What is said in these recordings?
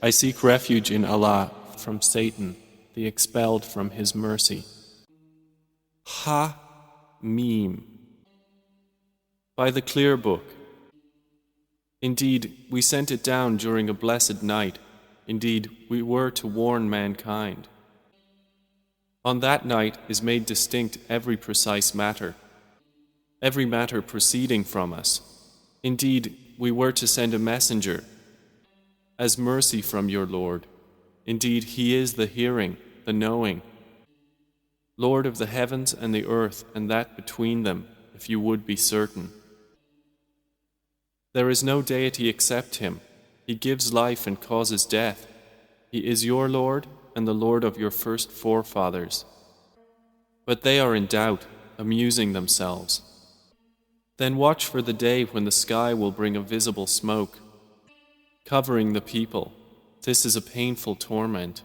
I seek refuge in Allah from Satan, the expelled from His mercy. Ha-Mim. By the clear book. Indeed, we sent it down during a blessed night. Indeed, we were to warn mankind. On that night is made distinct every precise matter, every matter proceeding from us. Indeed, we were to send a messenger as mercy from your Lord. Indeed, He is the hearing, the knowing, Lord of the heavens and the earth and that between them, if you would be certain. There is no deity except Him. He gives life and causes death. He is your Lord and the Lord of your first forefathers. But they are in doubt, amusing themselves. Then watch for the day when the sky will bring a visible smoke, covering the people. This is a painful torment.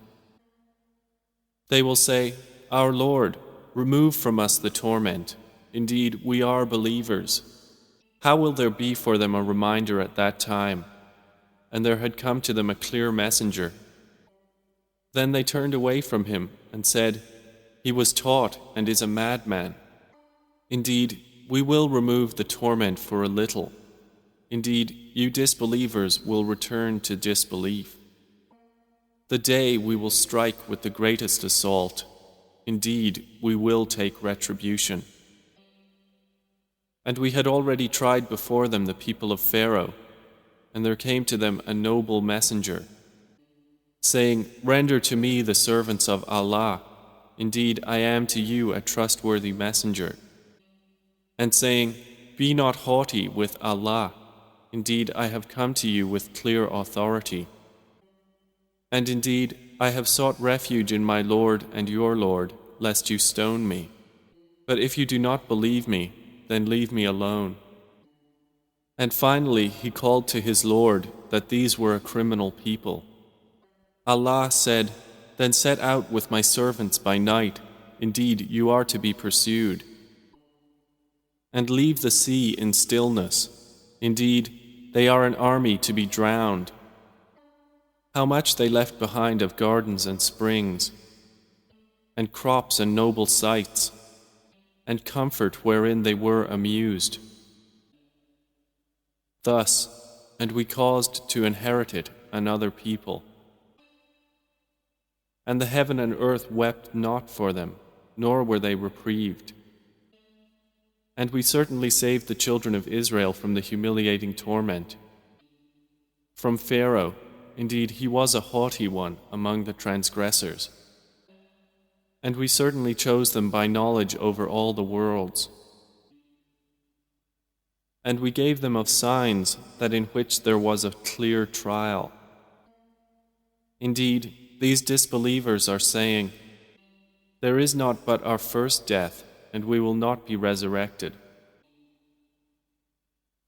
They will say, Our Lord, remove from us the torment. Indeed, we are believers. How will there be for them a reminder at that time? And there had come to them a clear messenger. Then they turned away from him and said, He was taught and is a madman. Indeed, we will remove the torment for a little. Indeed, you disbelievers will return to disbelief. The day we will strike with the greatest assault. Indeed, we will take retribution. And we had already tried before them the people of Pharaoh, and there came to them a noble messenger, saying, Render to me the servants of Allah. Indeed, I am to you a trustworthy messenger. And saying, Be not haughty with Allah. Indeed, I have come to you with clear authority. And indeed, I have sought refuge in my Lord and your Lord, lest you stone me. But if you do not believe me, then leave me alone. And finally, he called to his Lord that these were a criminal people. Allah said, Then set out with my servants by night. Indeed, you are to be pursued. And leave the sea in stillness. Indeed, they are an army to be drowned. How much they left behind of gardens and springs, and crops and noble sights, and comfort wherein they were amused. Thus, and we caused to inherit it another people. And the heaven and earth wept not for them, nor were they reprieved. And we certainly saved the children of Israel from the humiliating torment. From Pharaoh, indeed he was a haughty one among the transgressors. And we certainly chose them by knowledge over all the worlds. And we gave them of signs that in which there was a clear trial. Indeed, these disbelievers are saying, There is not but our first death, and we will not be resurrected.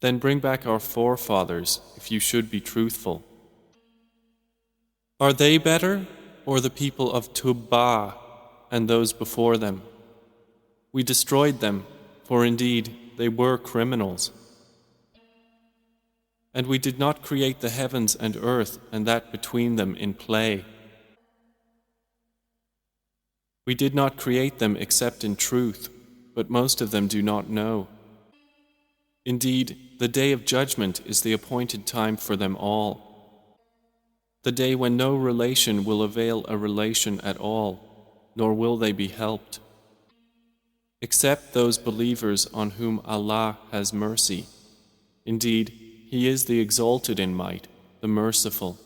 Then bring back our forefathers, if you should be truthful. Are they better, or the people of Tubbā and those before them? We destroyed them, for indeed they were criminals. And we did not create the heavens and earth and that between them in play. We did not create them except in truth, but most of them do not know. Indeed, the day of judgment is the appointed time for them all. The day when no relation will avail a relation at all, nor will they be helped, except those believers on whom Allah has mercy. Indeed, He is the exalted in might, the merciful.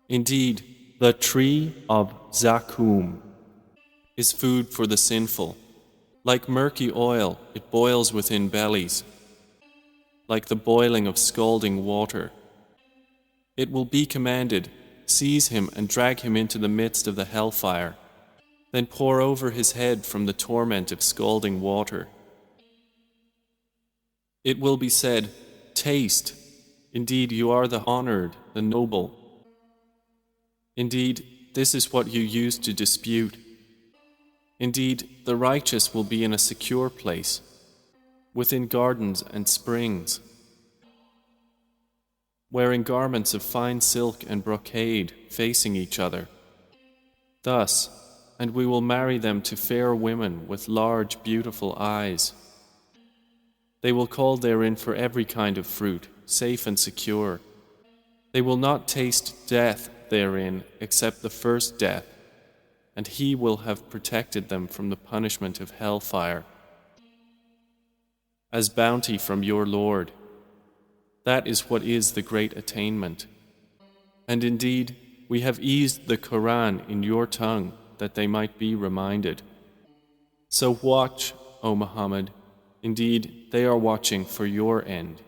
Indeed, the tree of Zakum is food for the sinful. Like murky oil, it boils within bellies, like the boiling of scalding water. It will be commanded, seize him and drag him into the midst of the hellfire, then pour over his head from the torment of scalding water. It will be said, Taste, indeed you are the honored, the noble. Indeed, this is what you used to dispute. Indeed, the righteous will be in a secure place, within gardens and springs. wearing garments of fine silk and brocade, facing each other. Thus, and we will marry them to fair women with large, beautiful eyes. They will call therein for every kind of fruit, safe and secure. They will not taste death therein except the first death, and He will have protected them from the punishment of hellfire. As bounty from your Lord, that is what is the great attainment. And indeed, we have eased the Quran in your tongue that they might be reminded. So watch, O Muhammad, indeed they are watching for your end.